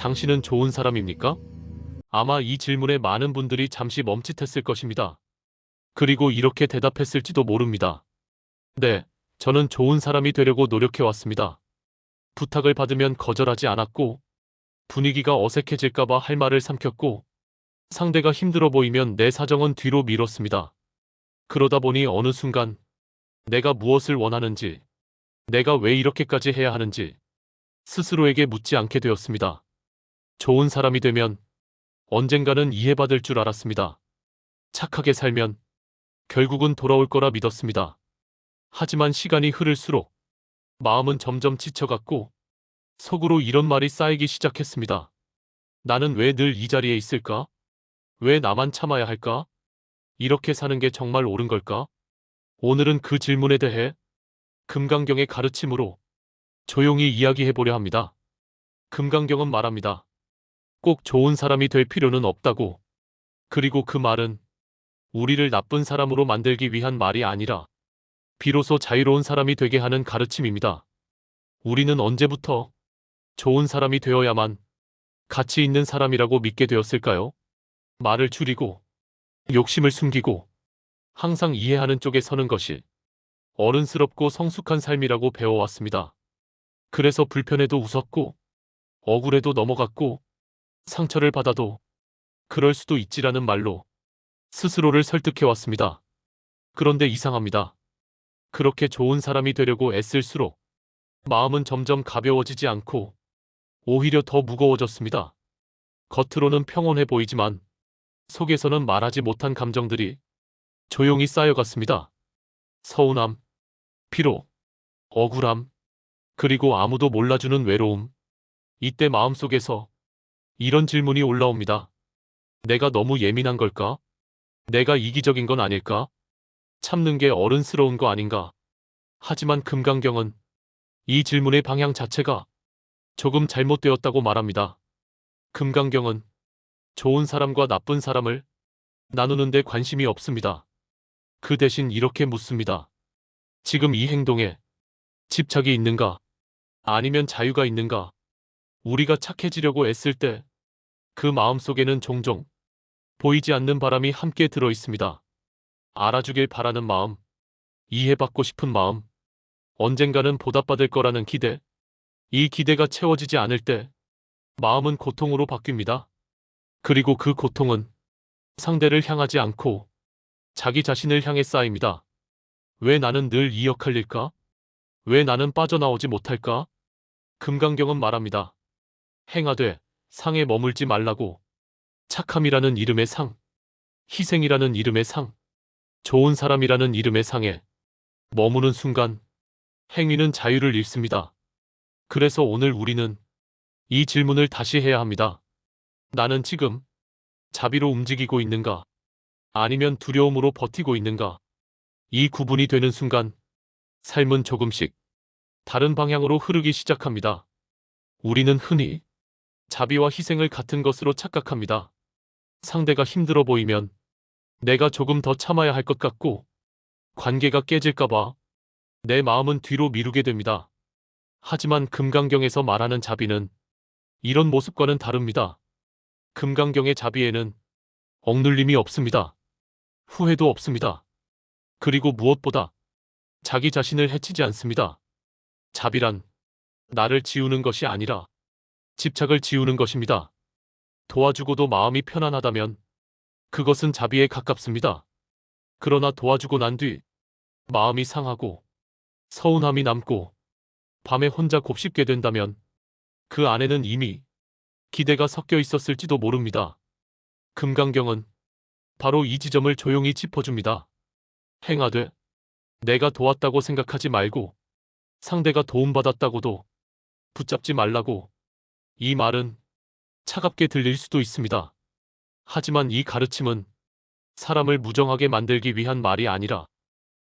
당신은 좋은 사람입니까? 아마 이 질문에 많은 분들이 잠시 멈칫했을 것입니다. 그리고 이렇게 대답했을지도 모릅니다. 네, 저는 좋은 사람이 되려고 노력해왔습니다. 부탁을 받으면 거절하지 않았고, 분위기가 어색해질까봐 할 말을 삼켰고, 상대가 힘들어 보이면 내 사정은 뒤로 미뤘습니다. 그러다 보니 어느 순간 내가 무엇을 원하는지, 내가 왜 이렇게까지 해야 하는지 스스로에게 묻지 않게 되었습니다. 좋은 사람이 되면 언젠가는 이해받을 줄 알았습니다. 착하게 살면 결국은 돌아올 거라 믿었습니다. 하지만 시간이 흐를수록 마음은 점점 지쳐갔고 속으로 이런 말이 쌓이기 시작했습니다. 나는 왜 늘 이 자리에 있을까? 왜 나만 참아야 할까? 이렇게 사는 게 정말 옳은 걸까? 오늘은 그 질문에 대해 금강경의 가르침으로 조용히 이야기해보려 합니다. 금강경은 말합니다. 꼭 좋은 사람이 될 필요는 없다고. 그리고 그 말은 우리를 나쁜 사람으로 만들기 위한 말이 아니라 비로소 자유로운 사람이 되게 하는 가르침입니다. 우리는 언제부터 좋은 사람이 되어야만 가치 있는 사람이라고 믿게 되었을까요? 말을 줄이고 욕심을 숨기고 항상 이해하는 쪽에 서는 것이 어른스럽고 성숙한 삶이라고 배워왔습니다. 그래서 불편해도 웃었고 억울해도 넘어갔고 상처를 받아도 그럴 수도 있지라는 말로 스스로를 설득해왔습니다. 그런데 이상합니다. 그렇게 좋은 사람이 되려고 애쓸수록 마음은 점점 가벼워지지 않고 오히려 더 무거워졌습니다. 겉으로는 평온해 보이지만 속에서는 말하지 못한 감정들이 조용히 쌓여갔습니다. 서운함, 피로, 억울함, 그리고 아무도 몰라주는 외로움. 이때 마음속에서 이런 질문이 올라옵니다. 내가 너무 예민한 걸까? 내가 이기적인 건 아닐까? 참는 게 어른스러운 거 아닌가? 하지만 금강경은 이 질문의 방향 자체가 조금 잘못되었다고 말합니다. 금강경은 좋은 사람과 나쁜 사람을 나누는데 관심이 없습니다. 그 대신 이렇게 묻습니다. 지금 이 행동에 집착이 있는가? 아니면 자유가 있는가? 우리가 착해지려고 애쓸 때 그 마음속에는 종종 보이지 않는 바람이 함께 들어 있습니다. 알아주길 바라는 마음, 이해받고 싶은 마음, 언젠가는 보답받을 거라는 기대. 이 기대가 채워지지 않을 때 마음은 고통으로 바뀝니다. 그리고 그 고통은 상대를 향하지 않고 자기 자신을 향해 쌓입니다. 왜 나는 늘 이 역할일까? 왜 나는 빠져나오지 못할까? 금강경은 말합니다. 행하되 상에 머물지 말라고. 착함이라는 이름의 상, 희생이라는 이름의 상, 좋은 사람이라는 이름의 상에 머무는 순간 행위는 자유를 잃습니다. 그래서 오늘 우리는 이 질문을 다시 해야 합니다. 나는 지금 자비로 움직이고 있는가? 아니면 두려움으로 버티고 있는가? 이 구분이 되는 순간 삶은 조금씩 다른 방향으로 흐르기 시작합니다. 우리는 흔히 자비와 희생을 같은 것으로 착각합니다. 상대가 힘들어 보이면 내가 조금 더 참아야 할 것 같고 관계가 깨질까봐 내 마음은 뒤로 미루게 됩니다. 하지만 금강경에서 말하는 자비는 이런 모습과는 다릅니다. 금강경의 자비에는 억눌림이 없습니다. 후회도 없습니다. 그리고 무엇보다 자기 자신을 해치지 않습니다. 자비란 나를 지우는 것이 아니라 집착을 지우는 것입니다. 도와주고도 마음이 편안하다면 그것은 자비에 가깝습니다. 그러나 도와주고 난 뒤 마음이 상하고 서운함이 남고 밤에 혼자 곱씹게 된다면 그 안에는 이미 기대가 섞여 있었을지도 모릅니다. 금강경은 바로 이 지점을 조용히 짚어줍니다. 행하되 내가 도왔다고 생각하지 말고 상대가 도움받았다고도 붙잡지 말라고. 이 말은 차갑게 들릴 수도 있습니다. 하지만 이 가르침은 사람을 무정하게 만들기 위한 말이 아니라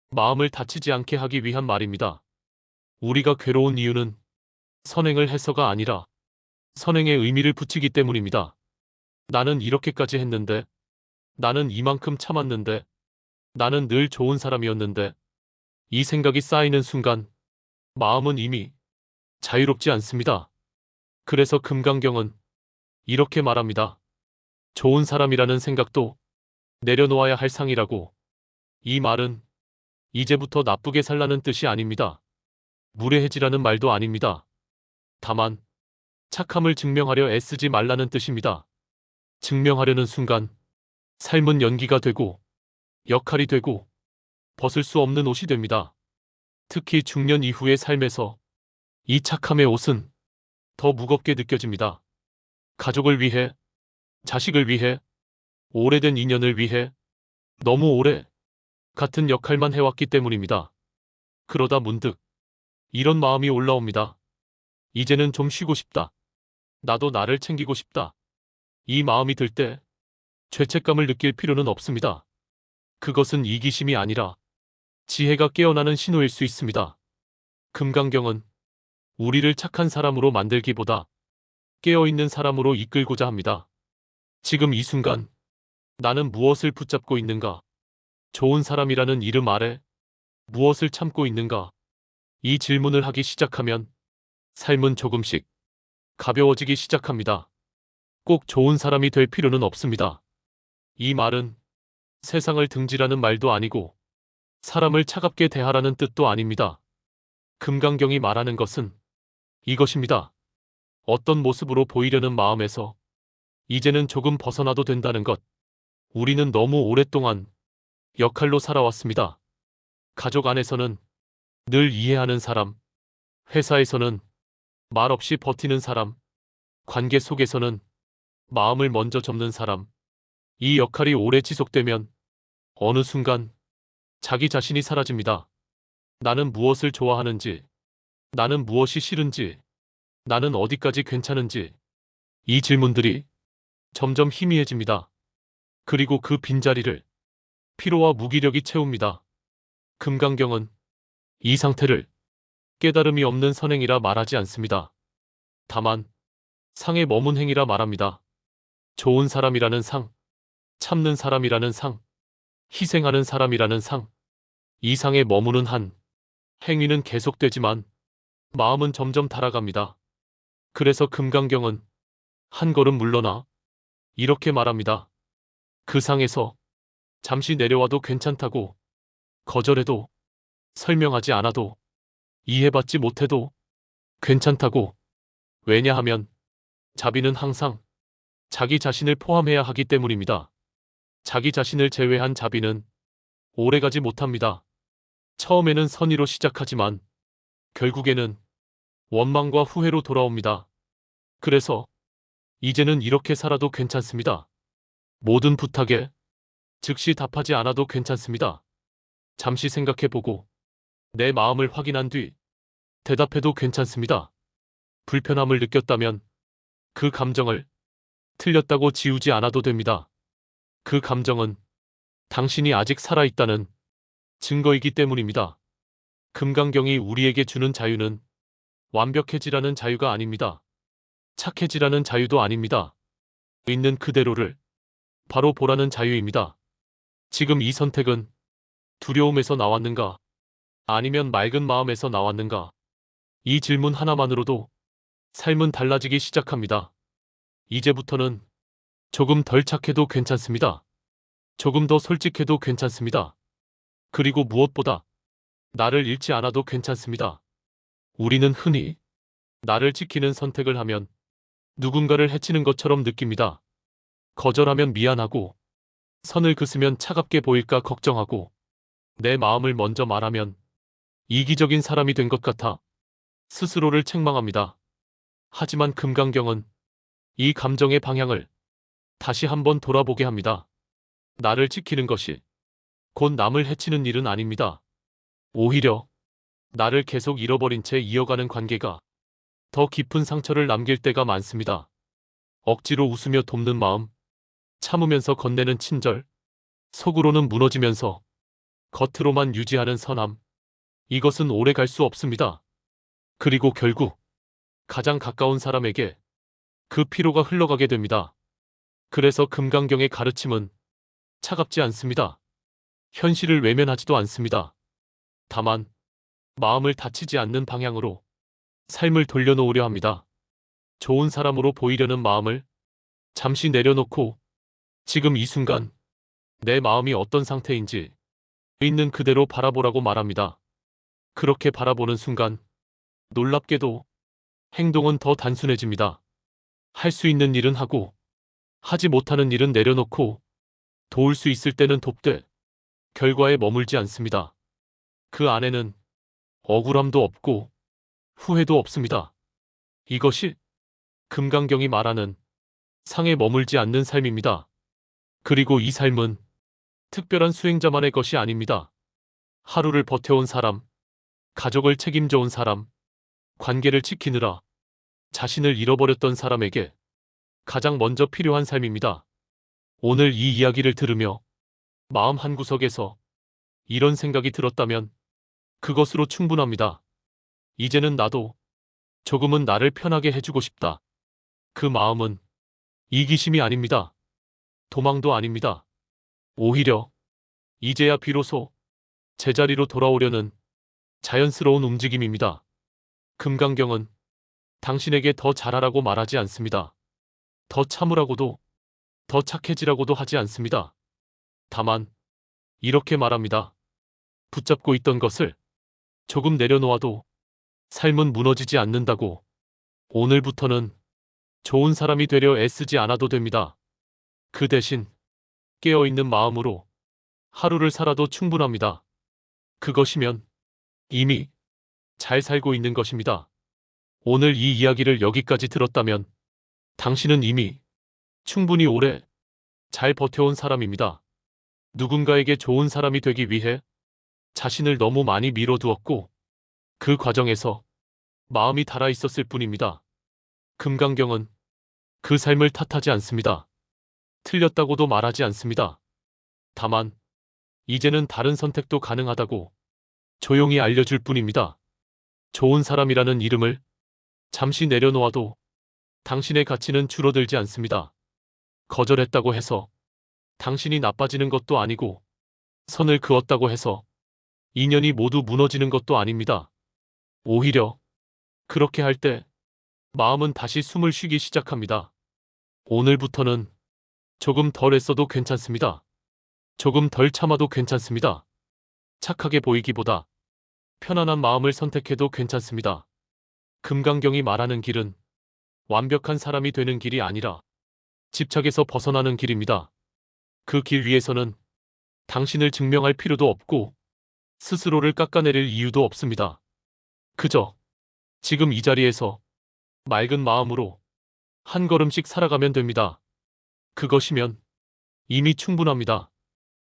마음을 다치지 않게 하기 위한 말입니다. 우리가 괴로운 이유는 선행을 해서가 아니라 선행에 의미를 붙이기 때문입니다. 나는 이렇게까지 했는데, 나는 이만큼 참았는데, 나는 늘 좋은 사람이었는데, 이 생각이 쌓이는 순간 마음은 이미 자유롭지 않습니다. 그래서 금강경은 이렇게 말합니다. 좋은 사람이라는 생각도 내려놓아야 할 상이라고. 이 말은 이제부터 나쁘게 살라는 뜻이 아닙니다. 무례해지라는 말도 아닙니다. 다만 착함을 증명하려 애쓰지 말라는 뜻입니다. 증명하려는 순간 삶은 연기가 되고 역할이 되고 벗을 수 없는 옷이 됩니다. 특히 중년 이후의 삶에서 이 착함의 옷은 더 무겁게 느껴집니다. 가족을 위해, 자식을 위해, 오래된 인연을 위해 너무 오래 같은 역할만 해왔기 때문입니다. 그러다 문득 이런 마음이 올라옵니다. 이제는 좀 쉬고 싶다. 나도 나를 챙기고 싶다. 이 마음이 들 때 죄책감을 느낄 필요는 없습니다. 그것은 이기심이 아니라 지혜가 깨어나는 신호일 수 있습니다. 금강경은 우리를 착한 사람으로 만들기보다 깨어있는 사람으로 이끌고자 합니다. 지금 이 순간 나는 무엇을 붙잡고 있는가? 좋은 사람이라는 이름 아래 무엇을 참고 있는가? 이 질문을 하기 시작하면 삶은 조금씩 가벼워지기 시작합니다. 꼭 좋은 사람이 될 필요는 없습니다. 이 말은 세상을 등지라는 말도 아니고 사람을 차갑게 대하라는 뜻도 아닙니다. 금강경이 말하는 것은 이것입니다. 어떤 모습으로 보이려는 마음에서 이제는 조금 벗어나도 된다는 것. 우리는 너무 오랫동안 역할로 살아왔습니다. 가족 안에서는 늘 이해하는 사람, 회사에서는 말 없이 버티는 사람, 관계 속에서는 마음을 먼저 접는 사람. 이 역할이 오래 지속되면 어느 순간 자기 자신이 사라집니다. 나는 무엇을 좋아하는지, 나는 무엇이 싫은지, 나는 어디까지 괜찮은지. 이 질문들이 점점 희미해집니다. 그리고 그 빈자리를 피로와 무기력이 채웁니다. 금강경은 이 상태를 깨달음이 없는 선행이라 말하지 않습니다. 다만 상에 머문 행위라 말합니다. 좋은 사람이라는 상, 참는 사람이라는 상, 희생하는 사람이라는 상. 이 상에 머무는 한 행위는 계속되지만 마음은 점점 달아갑니다. 그래서 금강경은 한 걸음 물러나 이렇게 말합니다. 그 상에서 잠시 내려와도 괜찮다고. 거절해도, 설명하지 않아도, 이해받지 못해도 괜찮다고. 왜냐하면 자비는 항상 자기 자신을 포함해야 하기 때문입니다. 자기 자신을 제외한 자비는 오래가지 못합니다. 처음에는 선의로 시작하지만 결국에는 원망과 후회로 돌아옵니다. 그래서 이제는 이렇게 살아도 괜찮습니다. 모든 부탁에 즉시 답하지 않아도 괜찮습니다. 잠시 생각해보고 내 마음을 확인한 뒤 대답해도 괜찮습니다. 불편함을 느꼈다면 그 감정을 틀렸다고 지우지 않아도 됩니다. 그 감정은 당신이 아직 살아있다는 증거이기 때문입니다. 금강경이 우리에게 주는 자유는 완벽해지라는 자유가 아닙니다. 착해지라는 자유도 아닙니다. 있는 그대로를 바로 보라는 자유입니다. 지금 이 선택은 두려움에서 나왔는가? 아니면 맑은 마음에서 나왔는가? 이 질문 하나만으로도 삶은 달라지기 시작합니다. 이제부터는 조금 덜 착해도 괜찮습니다. 조금 더 솔직해도 괜찮습니다. 그리고 무엇보다 나를 잃지 않아도 괜찮습니다. 우리는 흔히 나를 지키는 선택을 하면 누군가를 해치는 것처럼 느낍니다. 거절하면 미안하고, 선을 긋으면 차갑게 보일까 걱정하고, 내 마음을 먼저 말하면 이기적인 사람이 된 것 같아 스스로를 책망합니다. 하지만 금강경은 이 감정의 방향을 다시 한번 돌아보게 합니다. 나를 지키는 것이 곧 남을 해치는 일은 아닙니다. 오히려 나를 계속 잃어버린 채 이어가는 관계가 더 깊은 상처를 남길 때가 많습니다. 억지로 웃으며 돕는 마음, 참으면서 건네는 친절, 속으로는 무너지면서 겉으로만 유지하는 선함. 이것은 오래 갈 수 없습니다. 그리고 결국 가장 가까운 사람에게 그 피로가 흘러가게 됩니다. 그래서 금강경의 가르침은 차갑지 않습니다. 현실을 외면하지도 않습니다. 다만 마음을 다치지 않는 방향으로 삶을 돌려놓으려 합니다. 좋은 사람으로 보이려는 마음을 잠시 내려놓고 지금 이 순간 내 마음이 어떤 상태인지 있는 그대로 바라보라고 말합니다. 그렇게 바라보는 순간 놀랍게도 행동은 더 단순해집니다. 할 수 있는 일은 하고 하지 못하는 일은 내려놓고 도울 수 있을 때는 돕되 결과에 머물지 않습니다. 그 안에는 억울함도 없고 후회도 없습니다. 이것이 금강경이 말하는 상에 머물지 않는 삶입니다. 그리고 이 삶은 특별한 수행자만의 것이 아닙니다. 하루를 버텨온 사람, 가족을 책임져온 사람, 관계를 지키느라 자신을 잃어버렸던 사람에게 가장 먼저 필요한 삶입니다. 오늘 이 이야기를 들으며 마음 한구석에서 이런 생각이 들었다면 그것으로 충분합니다. 이제는 나도 조금은 나를 편하게 해주고 싶다. 그 마음은 이기심이 아닙니다. 도망도 아닙니다. 오히려 이제야 비로소 제자리로 돌아오려는 자연스러운 움직임입니다. 금강경은 당신에게 더 잘하라고 말하지 않습니다. 더 참으라고도, 더 착해지라고도 하지 않습니다. 다만 이렇게 말합니다. 붙잡고 있던 것을 조금 내려놓아도 삶은 무너지지 않는다고. 오늘부터는 좋은 사람이 되려 애쓰지 않아도 됩니다. 그 대신 깨어있는 마음으로 하루를 살아도 충분합니다. 그것이면 이미 잘 살고 있는 것입니다. 오늘 이 이야기를 여기까지 들었다면 당신은 이미 충분히 오래 잘 버텨온 사람입니다. 누군가에게 좋은 사람이 되기 위해 자신을 너무 많이 밀어두었고 그 과정에서 마음이 닳아 있었을 뿐입니다. 금강경은 그 삶을 탓하지 않습니다. 틀렸다고도 말하지 않습니다. 다만 이제는 다른 선택도 가능하다고 조용히 알려줄 뿐입니다. 좋은 사람이라는 이름을 잠시 내려놓아도 당신의 가치는 줄어들지 않습니다. 거절했다고 해서 당신이 나빠지는 것도 아니고 선을 그었다고 해서 인연이 모두 무너지는 것도 아닙니다. 오히려 그렇게 할 때 마음은 다시 숨을 쉬기 시작합니다. 오늘부터는 조금 덜 애써도 괜찮습니다. 조금 덜 참아도 괜찮습니다. 착하게 보이기보다 편안한 마음을 선택해도 괜찮습니다. 금강경이 말하는 길은 완벽한 사람이 되는 길이 아니라 집착에서 벗어나는 길입니다. 그 길 위에서는 당신을 증명할 필요도 없고 스스로를 깎아내릴 이유도 없습니다. 그저 지금 이 자리에서 맑은 마음으로 한 걸음씩 살아가면 됩니다. 그것이면 이미 충분합니다.